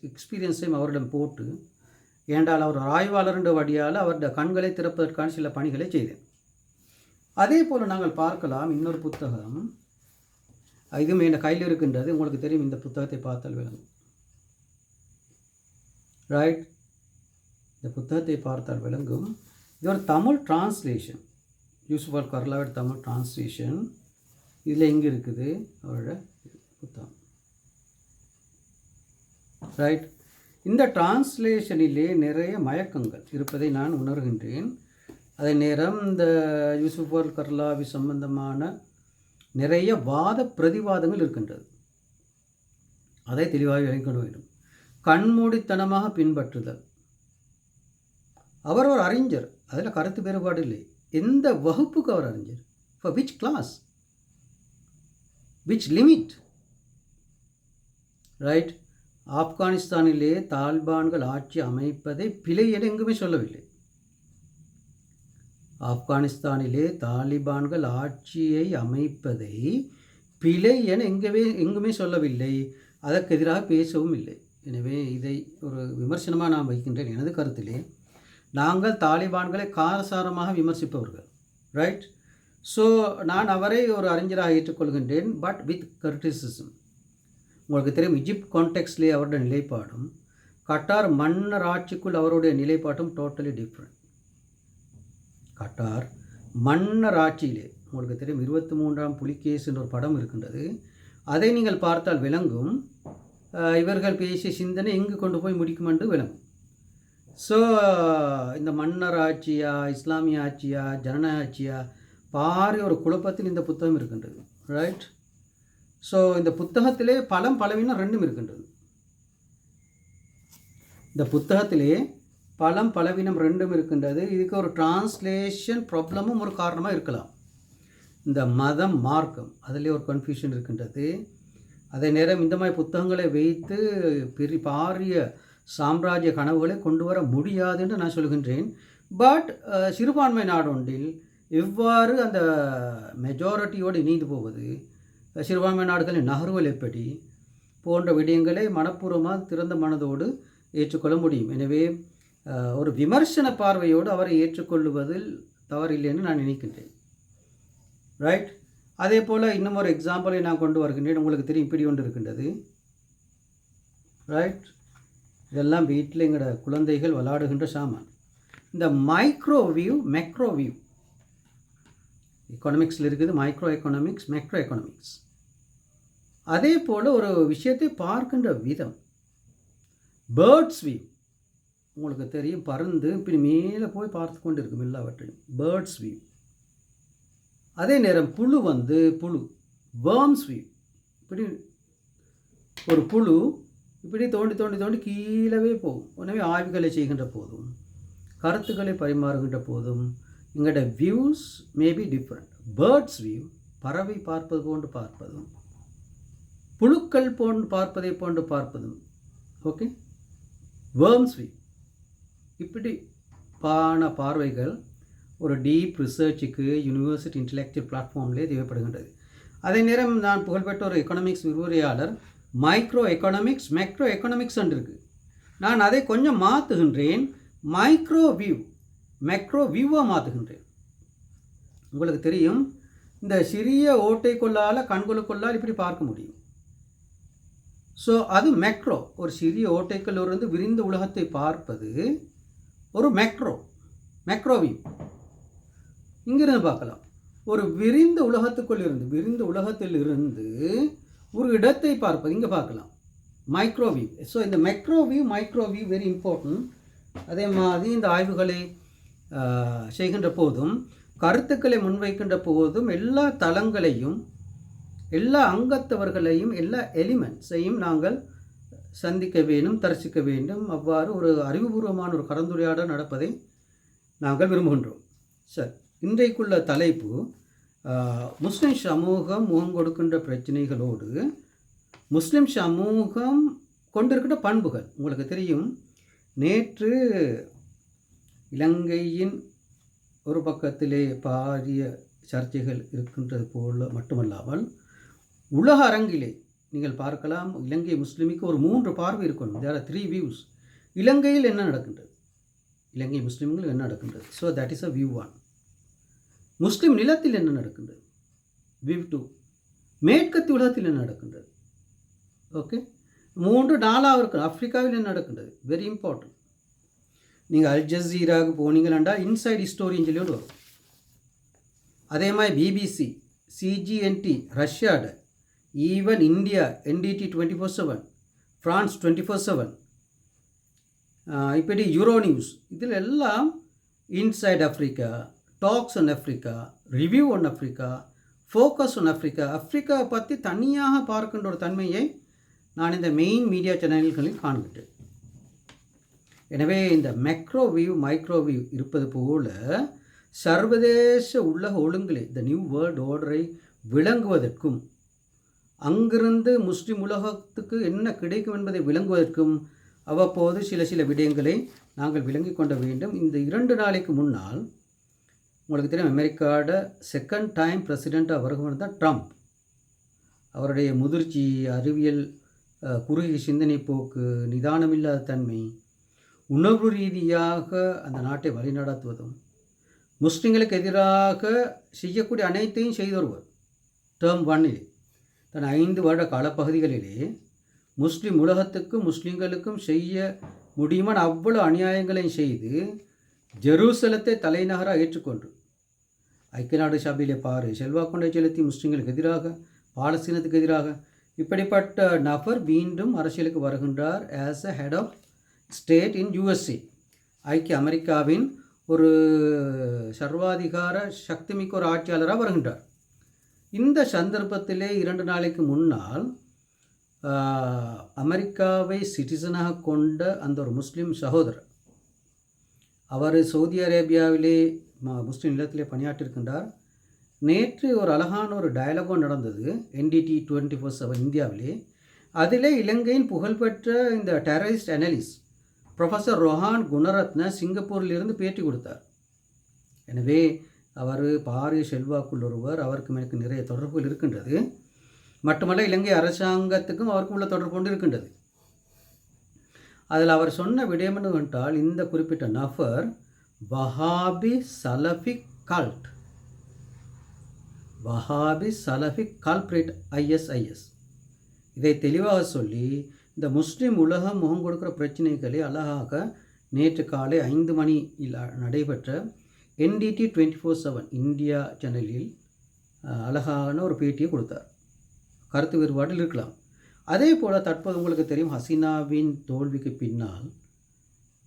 Speaker 1: எக்ஸ்பீரியன்ஸையும் அவரிடம் போட்டு, ஏண்டால் அவர் ஆய்வாளர் என்ற வழியால் அவருடைய கண்களை திறப்பதற்கான சில பணிகளை செய்தேன். அதே போல் நாங்கள் பார்க்கலாம் இன்னொரு புத்தகம், இதுவும் என் கையில் இருக்கின்றது. உங்களுக்கு தெரியும், இந்த புத்தகத்தை பார்த்தால் விளங்கும். ரைட், இந்த புத்தகத்தை பார்த்தால் விளங்கும். இது ஒரு தமிழ் டிரான்ஸ்லேஷன், யூசுப் அல் கர்லாவோட தமிழ் டிரான்ஸ்லேஷன். இதில் எங்கே இருக்குது அவரோட புத்தகம். ரைட், இந்த டிரான்ஸ்லேஷனிலே நிறைய மயக்கங்கள் இருப்பதை நான் உணர்கின்றேன். அதே நேரம் இந்த யூசுப் அல் கர்லாவி சம்பந்தமான நிறைய வாத பிரதிவாதங்கள் இருக்கின்றது. அதை தெளிவாக விளங்கிக்கொள்ள வேண்டும். கண்மூடித்தனமாக பின்பற்றுதல். அவர் ஒரு அறிஞர், அதில் கருத்து வேறுபாடு இல்லை. எந்த வகுப்புக்கு அவர் அறிஞர்? For which class, which limit? Right, ஆப்கானிஸ்தானிலே தாலிபான்கள் ஆட்சி அமைப்பதை பிழை என எங்குமே சொல்லவில்லை. ஆப்கானிஸ்தானிலே தாலிபான்கள் ஆட்சியை அமைப்பதை பிழை என எங்குமே சொல்லவில்லை, அதற்கு எதிராக பேசவும் இல்லை. எனவே இதை ஒரு விமர்சனமாக நான் வைக்கின்றேன். எனது கருத்திலே நாங்கள் தாலிபான்களை காரசாரமாக விமர்சிப்பவர்கள், ரைட்? ஸோ நான் அவரை ஒரு அறிஞராக ஏற்றுக்கொள்கின்றேன், பட் வித் கிரிட்டிசிசம். உங்களுக்கு தெரியும், இஜிப்ட் கான்டெக்ட்லேயே அவருடைய நிலைப்பாடும் கட்டார் மன்னர் ஆட்சிக்குள் அவருடைய நிலைப்பாட்டும் டோட்டலி டிஃப்ரெண்ட். கட்டார் மன்னர் ஆட்சியிலே உங்களுக்கு தெரியும் 23ஆம் புலிகேஸ் என்ற ஒரு படம் இருக்கின்றது. அதை நீங்கள் பார்த்தால் விளங்கும் இவர்கள் பேசிய சிந்தனை எங்கு கொண்டு போய் முடிக்கும் என்று விளங்கும். ஸோ இந்த மன்னர் ஆட்சியா, இஸ்லாமிய ஆட்சியா, ஜனநாயக ஆட்சியா, பாரிய ஒரு குழப்பத்தில் இந்த புத்தகம் இருக்கின்றது, ரைட்? ஸோ இந்த புத்தகத்திலே பலவீனம் ரெண்டும் இருக்கின்றது. இந்த புத்தகத்திலே பலவீனம் ரெண்டும் இருக்கின்றது. இதுக்கு ஒரு டிரான்ஸ்லேஷன் ப்ராப்ளமும் ஒரு காரணமாக இருக்கலாம். இந்த மதம், மார்க்கம், அதிலே ஒரு கன்ஃபியூஷன் இருக்கின்றது. அதே நேரம் இந்த மாதிரி புத்தகங்களை வைத்து பாரிய சாம்ராஜ்ய கனவுகளை கொண்டு வர முடியாது என்று நான் சொல்கின்றேன். பட் சிறுபான்மை நாடு ஒன்றில் எவ்வாறு அந்த மெஜாரிட்டியோடு இணைந்து போவது, சிறுபான்மை நாடுகளின் நகர்வுகள் எப்படி போன்ற விடயங்களை மனப்பூர்வமாக திறந்த மனதோடு ஏற்றுக்கொள்ள முடியும். எனவே ஒரு விமர்சன பார்வையோடு அவரை ஏற்றுக்கொள்வதில் தவறில்லை என்று நான் நினைக்கின்றேன், ரைட்? அதே போல் இன்னும் ஒரு எக்ஸாம்பிளை நான் கொண்டு வருகின்றேன். உங்களுக்கு தெரியும், இப்படி ஒன்று இருக்கின்றது, ரைட்? இதெல்லாம் வீட்டில் எங்களோட குழந்தைகள் விளையாடுகின்ற சாமான். இந்த மைக்ரோவியூ, மேக்ரோவியூ, எக்கனாமிக்ஸில் இருக்குது மைக்ரோ எக்கனாமிக்ஸ், மேக்ரோ எக்கனாமிக்ஸ். அதே போல் ஒரு விஷயத்தை பார்க்கின்ற விதம், பேர்ட்ஸ் வியூ. உங்களுக்கு தெரியும், பறந்து இப்படி மேலே போய் பார்த்து கொண்டு இருக்கும் எல்லாவற்றையும், பேர்ட்ஸ் வியூ. அதே நேரம் புழு வேர்ம்ஸ் வியூ. இப்படி ஒரு புழு இப்படி தோண்டி கீழவே போகும். எனவே ஆய்வுகளை செய்கின்ற போதும், கருத்துக்களை பரிமாறுகின்ற போதும் எங்களோட views maybe different. Birds view, பறவை பார்ப்பது போன்று பார்ப்பதும், புழுக்கள் போன்று பார்ப்பதை போன்று பார்ப்பதும், ஓகே. வேர்ம்ஸ் வியூ, இப்படி பார்வைகள் ஒரு டீப் ரிசர்ச்சுக்கு யூனிவர்சிட்டி இன்டலெக்சுவல் பிளாட்ஃபார்ம்லேயே தேவைப்படுகின்றது. அதே நேரம் நான் புகழ்பெற்ற ஒரு எக்கனாமிக்ஸ் விரிவுரையாளர் மைக்ரோ எக்கனாமிக்ஸ், மேக்ரோ எக்கனாமிக்ஸ் இருக்குது. நான் அதை கொஞ்சம் மாற்றுகின்றேன், மைக்ரோ வியூ மேக்ரோ வியூவாக மாற்றுகின்றேன். உங்களுக்கு தெரியும், இந்த சிறிய ஓட்டைக்குள்ளால் கண்களுக்குள்ளால் இப்படி பார்க்க முடியும். ஸோ அது மேக்ரோ, ஒரு சிறிய ஓட்டைக்குள்ளிருந்து விரிந்த உலகத்தை பார்ப்பது ஒரு மேக்ரோ வியூ. இங்கிருந்து பார்க்கலாம், ஒரு விரிந்த உலகத்தில் இருந்து ஒரு இடத்தை பார்ப்பது இங்கே பார்க்கலாம், மைக்ரோ வியூ. ஸோ இந்த மைக்ரோ வியூ வெரி இம்பார்ட்டன்ட். அதே மாதிரி இந்த ஆய்வுகளை செய்கின்ற போதும், கருத்துக்களை முன்வைக்கின்ற போதும் எல்லா தளங்களையும், எல்லா அங்கத்தவர்களையும், எல்லா எலிமெண்ட்ஸையும் நாங்கள் சந்திக்க வேண்டும், தரிசிக்க வேண்டும். அவ்வாறு ஒரு அறிவுபூர்வமான ஒரு கலந்துரையாடல் நடப்பதை நாங்கள் விரும்புகின்றோம். சரி, இன்றைக்குள்ள தலைப்பு முஸ்லிம் சமூகம் முகம் கொடுக்கின்ற பிரச்சனைகளோடு முஸ்லிம் சமூகம் கொண்டிருக்கின்ற பண்புகள். உங்களுக்கு தெரியும், நேற்று இலங்கையின் ஒரு பக்கத்திலே பாரிய சர்ச்சைகள் இருக்கின்றது போல மட்டுமல்லாமல் உலக அரங்கிலே நீங்கள் பார்க்கலாம், இலங்கை முஸ்லிமுக்கு ஒரு 3 பார்வை இருக்கணும். There are 3 views. இலங்கையில் என்ன நடக்கின்றது, இலங்கை முஸ்லிம்கள் என்ன நடக்கின்றது. So that is a view 1. முஸ்லிம் நிலத்தில் என்ன நடக்கின்றது, வியூ 2. மேற்கத்திய உலகத்தில் என்ன நடக்கின்றது, ஓகே. 3 4 இருக்குது, ஆப்பிரிக்காவில் என்ன நடக்கின்றது, வெரி இம்பார்ட்டன்ட். நீங்கள் அல் ஜசீராவுக்கு போனீங்களா, இன்சைட் ஹிஸ்டோரின்னு சொல்லி வரும். அதே மாதிரி பிபிசி, சிஜிஎன்டி ரஷ்யாட, ஈவன் இந்தியா என்டிடி 24/7, ஃப்ரான்ஸ் 24/7, இப்படி யூரோ நியூஸ், இதில் எல்லாம் inside Africa, talks on Africa, review on Africa, focus on Africa, ஆஃப்ரிக்காவை பற்றி தனியாக பார்க்கின்ற ஒரு தன்மையை நான் இந்த மெயின் மீடியா சேனல்களில் காண்கின்றேன். எனவே இந்த மேக்ரோ வியூ, மைக்ரோ வியூ இருப்பது போல சர்வதேச உலக ஒழுங்கிலே இந்த நியூ வேர்ல்டு ஆர்டரை விளங்குவதற்கும், அங்கிருந்து முஸ்லிம் உலகத்துக்கு என்ன கிடைக்கும் என்பதை விளங்குவதற்கும் அவ்வப்போது சில விடயங்களை நாங்கள் விளங்கி கொள்ள வேண்டும். இந்த 2 நாளைக்கு முன்னால் உங்களுக்கு தெரியும் அமெரிக்காவோட செகண்ட் டைம் பிரசிடெண்ட்டாக வருகிறவர் தான் ட்ரம்ப். அவருடைய முதிர்ச்சி, அறிவியல், குறுகிய சிந்தனை போக்கு, நிதானமில்லாத தன்மை, உணர்வு ரீதியாக அந்த நாட்டை வழிநடத்துவதும், முஸ்லிம்களுக்கு எதிராக செய்யக்கூடிய அனைத்தையும் செய்து வருவர். டேர்ம் 1 தன் 5 வருட காலப்பகுதிகளிலே முஸ்லிம் உலகத்துக்கும் முஸ்லிம்களுக்கும் செய்ய முடியுமான அவ்வளவு அநியாயங்களையும் செய்து ஜெருசலத்தை தலைநகராக ஏற்றுக்கொண்டு ஐக்கிய நாடு சபையிலே பாரு செல்வாக்கொண்டை செலுத்தி முஸ்லிம்களுக்கு எதிராக, பாலஸ்தீனத்துக்கு எதிராக இப்படிப்பட்ட நபர் மீண்டும் அரசியலுக்கு வருகின்றார் as a head of state in USA. ஐக்கிய அமெரிக்காவின் ஒரு சர்வாதிகார சக்திமிக்க ஒரு ஆட்சியாளராக வருகின்றார். இந்த சந்தர்ப்பத்திலே 2 நாளைக்கு முன்னால் அமெரிக்காவை சிட்டிசனாக கொண்ட அந்த ஒரு முஸ்லீம் சகோதரர், அவர் சவுதி அரேபியாவிலே முஸ்லீம் நிலத்திலே பணியாற்றிருக்கின்றார். நேற்று ஒரு அழகான ஒரு டயலாகும் நடந்தது NDT 24/7 இந்தியாவிலே. அதிலே இலங்கையின் புகழ்பெற்ற இந்த terrorist analyst professor Rohan Gunaratna சிங்கப்பூரிலிருந்து பேட்டி கொடுத்தார். எனவே அவர் பாரிய செல்வாக்குள்ள ஒருவர், அவருக்கும் எனக்கு நிறைய தொடர்புகள் இருக்கின்றது. மட்டுமல்ல இலங்கை அரசாங்கத்துக்கும் அவருக்கும் உள்ள தொடர்பு கொண்டு இருக்கின்றது. அதில் அவர் சொன்ன விடயம் என்னவென்றால், இந்த குறிப்பிட்ட நபர் வஹாபி சலஃபிக் கல்ட், வஹாபி சலஃபிக் கால்பிரேட் ISIS, இதை தெளிவாக சொல்லி இந்த முஸ்லீம் உலகம் முகம் கொடுக்குற பிரச்சனைகளை அழகாக நேற்று காலை 5 மணியில் நடைபெற்ற NDT 24/7 இந்தியா சேனலில் அழகான ஒரு பேட்டியை கொடுத்தார். கருத்து வேறுபாட்டில் இருக்கலாம். அதே போல் தற்போது உங்களுக்கு தெரியும், ஹசீனாவின் தோல்விக்கு பின்னால்,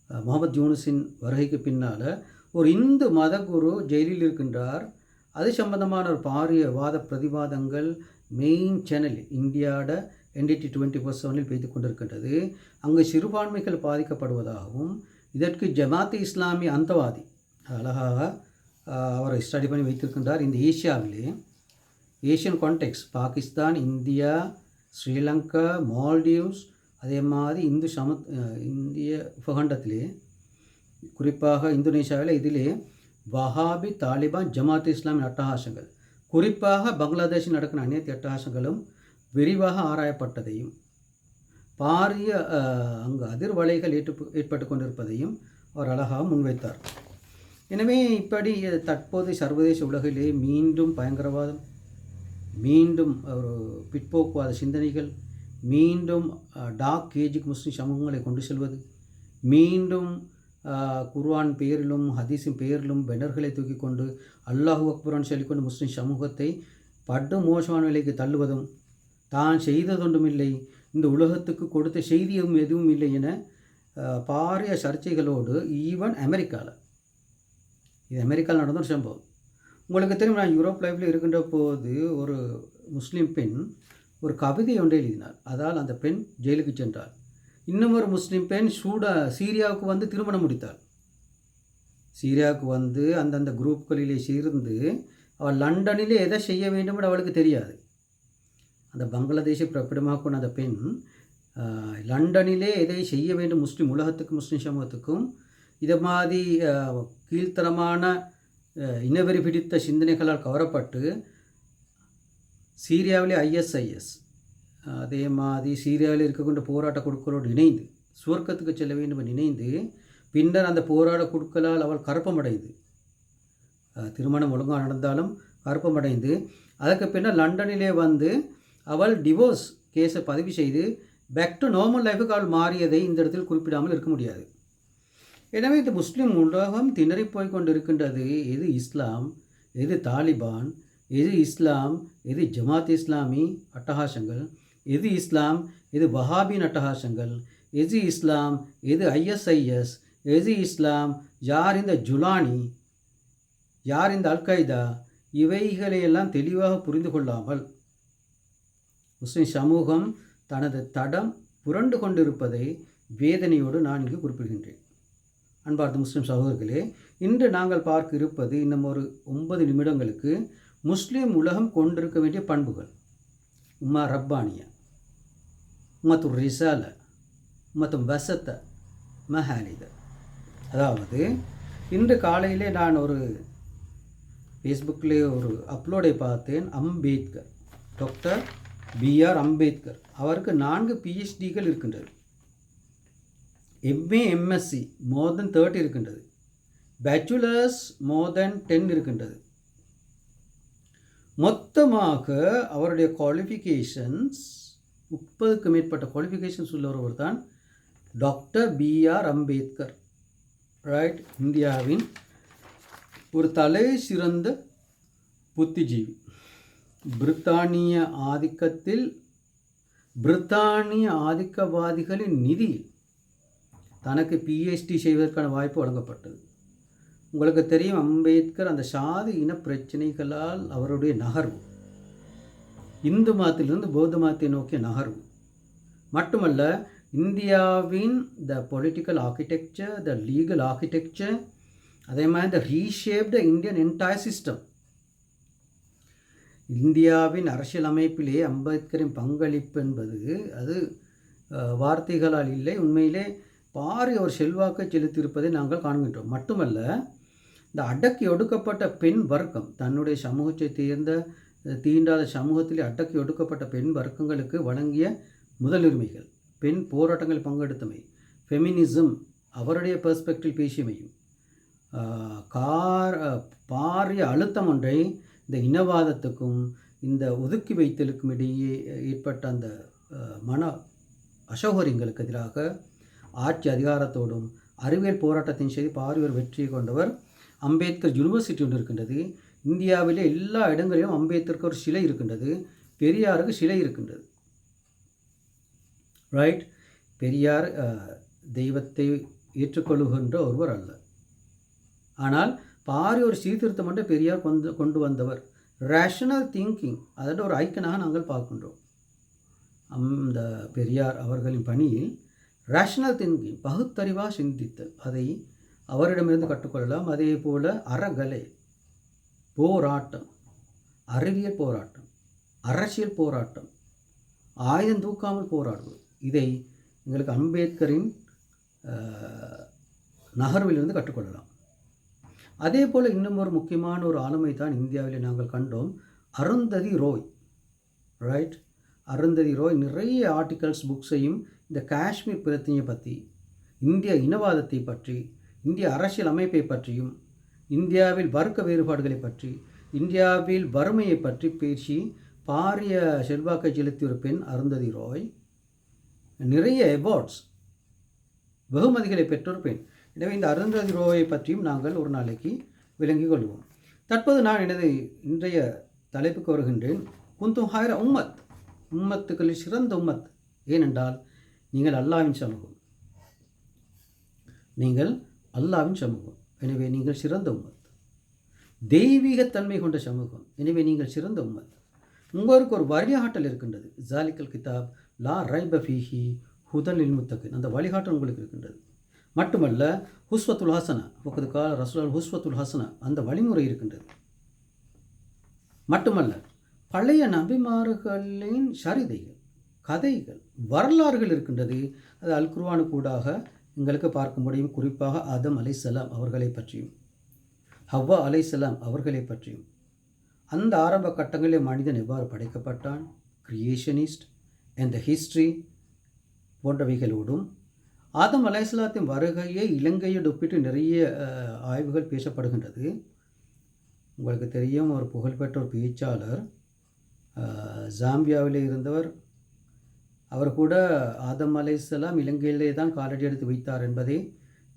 Speaker 1: முகமது யூனுஸின் வருகைக்கு பின்னால் ஒரு இந்து மத குரு ஜெயிலில் இருக்கின்றார். அது சம்பந்தமான ஒரு பாரிய வாத பிரதிவாதங்கள் மெயின் சேனல் இந்தியாவோட NDT 24/7 பேசி கொண்டிருக்கின்றது. அங்கு சிறுபான்மைகள் பாதிக்கப்படுவதாகவும், இதற்கு ஜமாத் இஸ்லாமி அந்தவாதி அழகாக அவரை ஸ்டடி பண்ணி வைத்திருக்கின்றார். இந்த ஏஷியாவிலே Asian context Pakistan, India, Sri Lanka, Maldives, அதே மாதிரி இந்திய உபகண்டத்திலே குறிப்பாக இந்தோனேஷியாவில் இதிலே வஹாபி, தாலிபான், ஜமாத் இஸ்லாமின் அட்டகாசங்கள், குறிப்பாக பங்களாதேஷில் நடக்கிற அனைத்து அட்டகாசங்களும் விரிவாக ஆராயப்பட்டதையும், பாரிய அங்கு அதிர்வலைகள் ஏற்பட்டு கொண்டிருப்பதையும் அவர் அழகாக முன்வைத்தார். எனவே இப்படி தற்போது சர்வதேச உலகிலே மீண்டும் பயங்கரவாதம், மீண்டும் ஒரு பிற்போக்குவாத சிந்தனைகள், மீண்டும் டார்க் ஏஜுக்கு முஸ்லிம் சமூகங்களை கொண்டு செல்வது, மீண்டும் குர்ஆன் பெயரிலும் ஹதீஸின் பெயரிலும் பெனர்களை தூக்கி கொண்டு அல்லாஹு அக்பரான் சொல்லிக்கொண்டு முஸ்லிம் சமூகத்தை படு மோசமான நிலைக்கு தள்ளுவதும், தான் செய்ததொன்றுமில்லை, இந்த உலகத்துக்கு கொடுத்த செய்தியும் எதுவும் இல்லை என பாரிய சர்ச்சைகளோடு ஈவன் அமெரிக்காவில், இது அமெரிக்காவில் நடந்த ஒரு சம்பவம். உங்களுக்கு தெரியும், நான் யூரோப் லைஃப்பில் இருக்கின்ற போது ஒரு முஸ்லீம் பெண் ஒரு கவிதை ஒன்றை எழுதினார். அதால் அந்த பெண் ஜெயிலுக்கு சென்றார். இன்னும் ஒரு முஸ்லீம் பெண் சீரியாவுக்கு வந்து திருமணம் முடித்தாள். சீரியாவுக்கு வந்து அந்தந்த குரூப்களிலே சேர்ந்து அவள் லண்டனிலே எதை செய்ய வேண்டும் என்று அவளுக்கு தெரியாது. அந்த பங்களாதேஷை பிறப்பிடமாக கொண்ட அந்த பெண் லண்டனிலே எதை செய்ய வேண்டும் முஸ்லீம் உலகத்துக்கும் முஸ்லீம் சமூகத்துக்கும் இதை மாதிரி கீழ்த்தரமான இனவெறி பிடித்த சிந்தனைகளால் கவரப்பட்டு சீரியாவிலே ISIS, அதே மாதிரி சீரியாவில் இருக்கக்கூடிய போராட்ட குழுக்களோடு இணைந்து சுவர்க்கத்துக்கு செல்ல வேண்டும் என்று இணைந்து பின்னர் அந்த போராட்ட குழுக்களால் அவள் கருப்பமடைந்து, திருமணம் ஒழுங்காக நடந்தாலும் கருப்பமடைந்து, அதற்கு பின்னர் லண்டனிலே வந்து அவள் டிவோர்ஸ் கேஸை பதிவு செய்து பேக் டு நார்மல் லைஃபுக்கு அவள் மாறியதை இந்த இடத்தில் குறிப்பிடாமல் இருக்க முடியாது. எனவே இந்த முஸ்லீம் உலகம் திணறிப்போய் கொண்டு இருக்கின்றது. எது இஸ்லாம், எது தாலிபான், எது இஸ்லாம், எது ஜமாத் இஸ்லாமி அட்டகாசங்கள், எது இஸ்லாம், எது வஹாபின் அட்டகாசங்கள், எது இஸ்லாம், எது ISIS, எது இஸ்லாம், யார் இந்த ஜுலானி, யார் இந்த அல்கைதா, இவைகளையெல்லாம் தெளிவாக புரிந்து கொள்ளாமல் முஸ்லிம் சமூகம் தனது தடம் புரண்டு கொண்டிருப்பதை வேதனையோடு நான் இங்கு குறிப்பிடுகின்றேன். அன்பார்ந்த முஸ்லிம் சகோதரர்களே, இன்று நாங்கள் பார்க்க இருப்பது இன்னும் ஒரு 9 நிமிடங்களுக்கு முஸ்லீம் உலகம் கொண்டிருக்க வேண்டிய பண்புகள். உம்மா ரப்பானியா, உம்மத்து ரிசால, உம்மத்து வசத்த மஹாலித. அதாவது இன்று காலையிலே நான் ஒரு ஃபேஸ்புக்கில் ஒரு அப்லோடை பார்த்தேன். அம்பேத்கர், டாக்டர் பிஆர் அம்பேத்கர், அவருக்கு 4 பிஹெச்டிகள் இருக்கின்றது. எம்ஏ எம்எஸ்சி மோர் தென் 30 இருக்கின்றது. பேச்சுலர்ஸ் மோர் தென் 10 இருக்கின்றது. மொத்தமாக அவருடைய குவாலிஃபிகேஷன்ஸ் 30க்கு மேற்பட்ட குவாலிஃபிகேஷன்ஸ் உள்ள ஒருவர் தான் டாக்டர் பிஆர் அம்பேத்கர். ரைட், இந்தியாவின் ஒரு தலை சிறந்த புத்திஜீவி. பிரித்தானிய ஆதிக்கவாதிகளின் நிதியில் தனக்கு பிஹெச்டி செய்வதற்கான வாய்ப்பு வழங்கப்பட்டது. உங்களுக்கு தெரியும், அம்பேத்கர் அந்த சாதி இன பிரச்சனைகளால் அவருடைய நகர்வு, இந்து மதத்திலிருந்து பௌத்த மதத்தை நோக்கிய நகர்வு மட்டுமல்ல, இந்தியாவின் the political architecture, the legal architecture, அதே மாதிரி the reshape the Indian entire system. இந்தியாவின் அரசியல் அமைப்பிலே அம்பேத்கரின் பங்களிப்பு என்பது அது வார்த்தைகளால் இல்லை, உண்மையிலே பாரிய ஒரு செல்வாக்கை செலுத்தியிருப்பதை நாங்கள் காண்கின்றோம். மட்டுமல்ல, இந்த அடக்கி ஒடுக்கப்பட்ட பெண் வர்க்கம், தன்னுடைய சமூகத்தை தீண்டாத சமூகத்தில் அடக்கி ஒடுக்கப்பட்ட பெண் வர்க்கங்களுக்கு வழங்கிய முதலுரிமைகள், பெண் போராட்டங்கள் பங்கெடுத்தமை, ஃபெமினிசம் அவருடைய பெர்ஸ்பெக்டிவ் பேசியமையும், பாரிய அழுத்தம் ஒன்றை இந்த இனவாதத்துக்கும் இந்த ஒதுக்கி வைத்தலுக்கும் இடையே ஏற்பட்ட அந்த மன அசௌகரியங்களுக்கு எதிராக ஆட்சி அதிகாரத்தோடும் அறிவியல் போராட்டத்தின் செய்து பாரிய வெற்றியை கொண்டவர். அம்பேத்கர் யூனிவர்சிட்டி ஒன்று இருக்கின்றது. இந்தியாவிலே எல்லா இடங்களிலும் அம்பேத்கருக்கு ஒரு சிலை இருக்கின்றது. பெரியாருக்கு சிலை இருக்கின்றது. ரைட், பெரியார் தெய்வத்தை ஏற்றுக்கொள்ளுகின்ற ஒருவர் அல்ல. ஆனால் பாரி ஒரு சீர்திருத்தம் என்று பெரியார் கொண்டு வந்தவர். ரேஷனல் திங்கிங் அதோட ஒரு ஐக்கனாக நாங்கள் பார்க்கின்றோம். அந்த பெரியார் அவர்களின் பணியில் ரேஷனல் திங்கிங், பகுத்தறிவாக சிந்தித்தல், அதை அவரிடமிருந்து கற்றுக்கொள்ளலாம். அதே போல் அறகலை, போராட்டம், அறிவியல் போராட்டம், அரசியல் போராட்டம், ஆயுதம் தூக்காமல் போராடுவது, இதை எங்களுக்கு அம்பேத்கரின் நகர்விலிருந்து கற்றுக்கொள்ளலாம். அதே போல் இன்னும் ஒரு முக்கியமான ஒரு ஆளுமை தான் இந்தியாவில் நாங்கள் கண்டோம், அருந்ததி ரோய். ரைட், அருந்ததி ரோய் நிறைய ஆர்டிகல்ஸ், புக்ஸையும் இந்த காஷ்மீர் பிரச்சனையை பற்றி, இந்திய இனவாதத்தை பற்றி, இந்திய அரசியல் அமைப்பை பற்றியும், இந்தியாவில் வர்க்க வேறுபாடுகளை பற்றி, இந்தியாவில் வறுமையை பற்றி பேசி பாரிய செல்வாக்கை செலுத்திய ஒரு பெண் அருந்ததி ரோய். நிறைய அவார்ட்ஸ், வெகுமதிகளை பெற்றொரு பெண். எனவே இந்த அருந்ததி ரோயை பற்றியும் நாங்கள் ஒரு நாளைக்கு விளங்கிக் கொள்வோம். தற்போது நான் எனது இன்றைய தலைப்புக்கு வருகின்றேன். குந்தும் ஹைர உம்மத், உம்மத்துக்களில் சிறந்த உம்மத். ஏனென்றால் நீங்கள் அல்லாஹ்வின் சமூகம், நீங்கள் அல்லாஹ்வின் சமூகம், எனவே நீங்கள் சிறந்த உம்மத். தெய்வீகத்தன்மை கொண்ட சமூகம், எனவே நீங்கள் சிறந்த உம்மத். உங்களுக்கு ஒரு வழிகாட்டல் இருக்கின்றது. ஜாலிக்கல் கிதாப் லா ரைப ஃபீஹி ஹுதல் லில் முத்தகின், அந்த வழிகாட்டல் உங்களுக்கு இருக்கின்றது. மட்டுமல்ல, ஹுஸ்வத்துல் ஹசனா, ஒக்கது கால ரசூல் ஹுஸ்வத்துல் ஹசனா, அந்த வழிமுறை இருக்கின்றது. மட்டுமல்ல, பழைய நபிமார்களின் சரிதைகள், கதைகள், வரலாறுகள் இருக்கின்றது. அது அல் குர்ஆனுக்கூடாக எங்களுக்கு பார்க்க முடியும். குறிப்பாக ஆதம் அலைஹிஸ்ஸலாம் அவர்களை பற்றியும், ஹவ்வா அலைஹிஸ்ஸலாம் அவர்களை பற்றியும், அந்த ஆரம்ப கட்டங்களில் மனிதன் எவ்வாறு படைக்கப்பட்டான், கிரியேஷனிஸ்ட் அண்ட் த ஹிஸ்ட்ரி போன்றவைகளோடும், ஆதம் அலைஹிஸ்ஸலாத்தின் வருகையை இலங்கையோடு ஒப்பிட்டு நிறைய ஆய்வுகள் பேசப்படுகின்றது. உங்களுக்கு தெரியும், ஒரு புகழ்பெற்ற ஒரு பேச்சாளர் ஜாம்பியாவிலே இருந்தவர், அவர் கூட ஆதம் அலைஹிஸ்ஸலாம் இலங்கையிலே தான் காலடி எடுத்து வைத்தார் என்பதை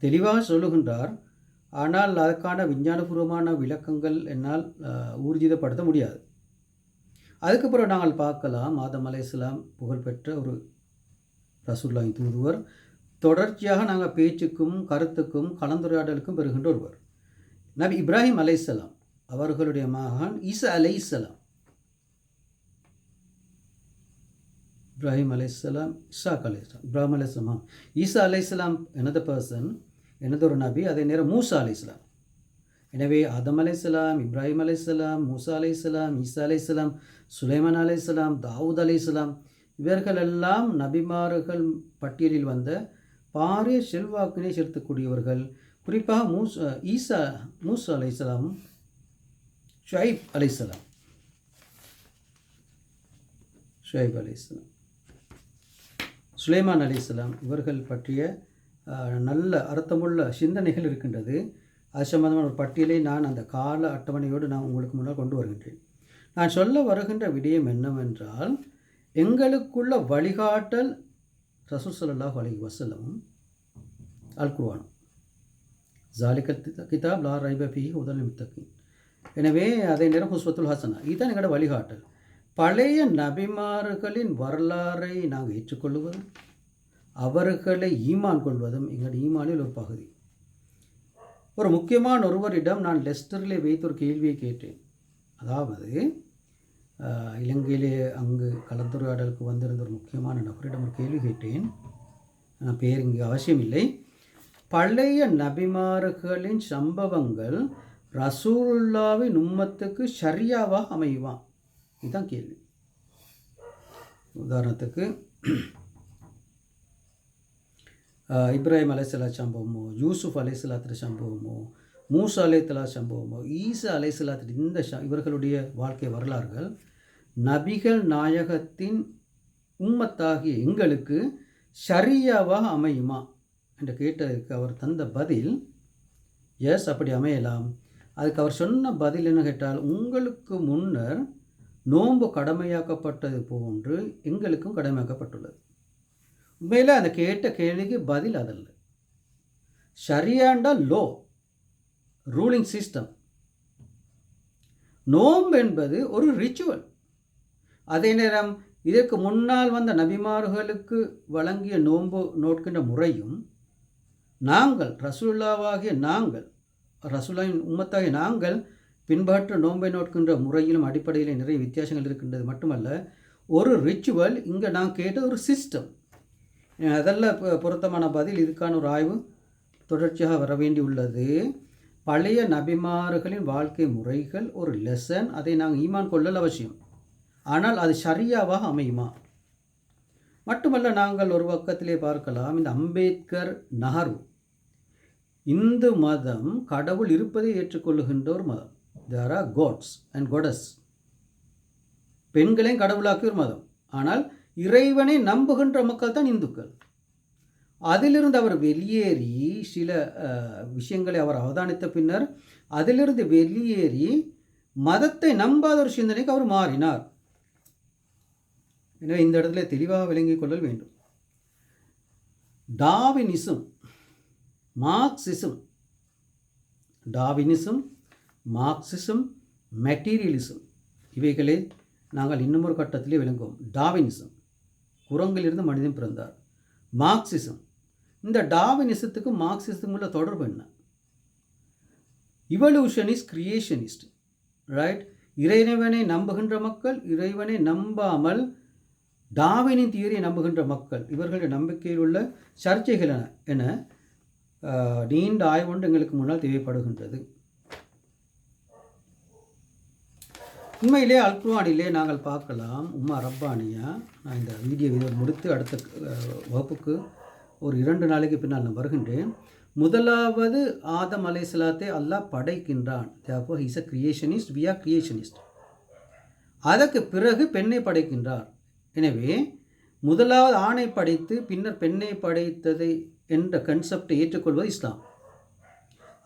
Speaker 1: தெளிவாக சொல்லுகின்றார். ஆனால் அதற்கான விஞ்ஞானபூர்வமான விளக்கங்கள் என்னால் ஊர்ஜிதப்படுத்த முடியாது. அதுக்கப்புறம் நாங்கள் பார்க்கலாம், ஆதம் அலைஹிஸ்ஸலாம் புகழ்பெற்ற ஒரு ரசூலுல்லாஹின் தூதுவர். தொடர்ச்சியாக நாங்கள் பேச்சுக்கும் கருத்துக்கும் கலந்துரையாடலுக்கும் பெறுகின்ற ஒருவர். நபி இப்ராஹிம் அலைஹிஸ்ஸலாம் அவர்களுடைய மகன் ஈசா அலைஹிஸ்ஸலாம், இப்ராஹிம் அலைஹிஸ்ஸலாம், இஸ்ஸாக் அலைஹிஸ்ஸலாம், இப்ராஹிம் அலைஹிஸ்ஸலாம், ஈசா அலைஹிஸ்ஸலாம் எனது பர்சன், எனது ஒரு நபி. அதே நேரம் மூசா அலைஹிஸ்ஸலாம். எனவே ஆதம் அலைஹிஸ்ஸலாம், இப்ராஹிம் அலைஹிஸ்ஸலாம், மூசா அலைஹிஸ்ஸலாம், ஈசா அலைஹிஸ்ஸலாம், சுலைமான் அலைஹிஸ்ஸலாம், தாவூத் அலைஹிஸ்ஸலாம், இவர்களெல்லாம் நபிமார்கள் பட்டியலில் வந்த பாரிய செல்வாக்கினை செலுத்தக்கூடியவர்கள். குறிப்பாக மூசா அலைஹிஸ்ஸலாம் ஷுஐப் அலைஹிஸ்ஸலாம். ஷுஐப் அலைஹிஸ்ஸலாம், சுலைமான் அலைஹிஸ்ஸலாம் இவர்கள் பற்றிய நல்ல அர்த்தமுள்ள சிந்தனைகள் இருக்கின்றது. அது சம்பந்தமான ஒரு பட்டியலை நான் அந்த கால அட்டவணையோடு நான் உங்களுக்கு முன்னால் கொண்டு வருகின்றேன். நான் சொல்ல வருகின்ற விடயம் என்னவென்றால், எங்களுக்குள்ள வழிகாட்டல் ரசூல் ஸல்லல்லாஹு அலைஹி வஸல்லம் அல் குர்ஆன், ஜாலிகல் கிதாப் லா ரைப ஃபீஹி ஹுதல் லில் முத்தகீன். எனவே அதே நேரம் உஸ்வத்துல் ஹசனா, இதுதான் எங்களோட வழிகாட்டல். பழைய நபிமார்களின் வரலாறை நாங்கள் ஏற்றுக்கொள்வதும் அவர்களை ஈமான் கொள்வதும் எங்கள் ஈமானில் ஒரு பகுதி. ஒரு முக்கியமான ஒருவரிடம் நான் லெஸ்டரிலே வைத்து ஒரு கேள்வியை கேட்டேன். அதாவது இலங்கையிலே அங்கு கலந்துரையாடலுக்கு வந்திருந்த ஒரு முக்கியமான நபரிடம் ஒரு கேள்வி கேட்டேன். பேர் இங்கே அவசியமில்லை. பழைய நபிமார்களின் சம்பவங்கள் ரசூலுல்லாவின் உம்மத்துக்கு ஷரியாவாக அமையுமா? இதுதான் கேள்வி. உதாரணத்துக்கு இப்ராஹிம் அலைஹிஸ்ஸலாம் சம்பவமோ, யூசுஃப் அலைஹிஸ்ஸலாத்து சம்பவமோ, மூசா அலைஹிஸ்ஸலா சம்பவமோ, ஈசா அலைஹிஸ்ஸலாத்து இந்த இவர்களுடைய வாழ்க்கை வரலாறுகள் நபிகள் நாயகத்தின் உம்மத்தாகிய எங்களுக்கு ஷரியாவாக அமையுமா என்று கேட்டதற்கு அவர் தந்த பதில் எஸ், அப்படி அமையலாம். அதுக்கு அவர் சொன்ன பதில் என்ன கேட்டால், உங்களுக்கு முன்னர் நோன்பு கடமையாக்கப்பட்டது போன்று எங்களுக்கும் கடமையாக்கப்பட்டுள்ளது. உண்மையில் அந்த கேட்ட கேள்விக்கு பதில் அதல்ல. ஷரியாண்டா லோ, ரூலிங் சிஸ்டம். நோன்பு என்பது ஒரு ரிச்சுவல். அதே நேரம் இதற்கு முன்னால் வந்த நபிமார்களுக்கு வழங்கிய நோன்பு நோட்கின்ற முறையும் நாங்கள் ரசூலுல்லாவாகிய நாங்கள் ரசூலுல்லாஹின் உம்மத்தாகிய நாங்கள் பின்பற்ற நோன்பை நோட்கின்ற முறையிலும் அடிப்படையில் நிறைய வித்தியாசங்கள் இருக்கின்றது. மட்டுமல்ல, ஒரு ரிச்சுவல். இங்கே நான் கேட்ட ஒரு சிஸ்டம். அதெல்லாம் பொருத்தமான பதில். இதுக்கான ஒரு ஆய்வு தொடர்ச்சியாக வர வேண்டி உள்ளது. பழைய நபிமார்களின் வாழ்க்கை முறைகள் ஒரு லெசன். அதை நாங்கள் ஈமான் கொள்ளல் அவசியம். ஆனால் அது ஷரியாவாக அமையுமா? மட்டுமல்ல, நாங்கள் ஒரு பக்கத்திலே பார்க்கலாம், இந்த அம்பேத்கர் நஹரு, இந்து மதம் கடவுள் இருப்பதை ஏற்றுக்கொள்ளுகின்ற ஒரு மதம். There are gods and goddesses. பெண்களையும் கடவுளாக்கிய ஒரு மதம். ஆனால் இறைவனை நம்புகின்ற மக்கள் தான் இந்துக்கள். அதிலிருந்து அவர் வெளியேறி சில விஷயங்களை அவர் அவதானித்த பின்னர் அதிலிருந்து வெளியேறி மதத்தை நம்பாத ஒரு சிந்தனைக்கு அவர் மாறினார். எனவே இந்த இடத்துல தெளிவாக விளங்கிக் கொள்ளல் வேண்டும். டார்வினிசம், மார்க்சிசம், மெட்டீரியலிசம் இவைகளை நாங்கள் இன்னும் ஒரு கட்டத்திலே விளங்குவோம். டார்வினிசம், குரங்கிலிருந்து மனிதன் பிறந்தார். மார்க்சிசம், இந்த டார்வினிசத்துக்கும் மார்க்சிசத்துக்கும் உள்ள தொடர்பு என்ன? இவல்யூஷனிஸ்ட், கிரியேஷனிஸ்ட், ரைட்? இறைவனை நம்புகின்ற மக்கள், இறைவனை நம்பாமல் டார்வினின் தியரியை நம்புகின்ற மக்கள், இவர்களுடைய நம்பிக்கையில் உள்ள சர்ச்சைகள் என நீண்ட ஆய்வு ஒன்று எங்களுக்கு முன்னால் தேவைப்படுகின்றது. உண்மையிலே அல் குர்ஆனிலே நாங்கள் பார்க்கலாம், உம்மா ரப்பானியா. நான் இந்த வீடியோ முடித்து அடுத்த வகுப்புக்கு ஒரு 2 நாளைக்கு பின்னால் நான் வருகின்றேன். முதலாவது ஆதம் அலைஹிஸ்ஸலாத்தை அல்லாஹ் படைக்கின்றான். therefore he is a creationist, we are creationist. அதற்கு பிறகு பெண்ணை படைக்கின்றார். எனவே முதலாவது ஆணை படைத்து பின்னர் பெண்ணை படைத்ததை என்ற கன்செப்டை ஏற்றுக்கொள்வது இஸ்லாம்.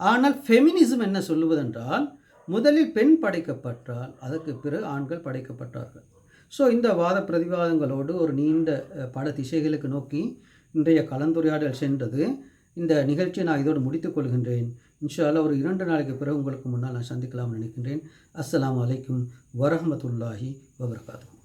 Speaker 1: ஆனால் ஃபெமினிசம் என்ன சொல்லுவதென்றால், முதலில் பெண் படைக்கப்பட்டால் அதற்கு பிறகு ஆண்கள் படைக்கப்பட்டார்கள். ஸோ இந்த வாத பிரதிவாதங்களோடு ஒரு நீண்ட பல திசைகளுக்கு நோக்கி இன்றைய கலந்துரையாடல் சென்றது. இந்த நிகழ்ச்சியை நான் இதோடு முடித்துக் கொள்கின்றேன். இன்ஷா அல்லாஹ் ஒரு 2 நாளைக்கு பிறகு உங்களுக்கு முன்னால் நான் சந்திக்கலாம்னு நினைக்கின்றேன். அஸ்ஸலாமு அலைக்கும் வரஹ்மத்துல்லாஹி வபரகாத்துஹு.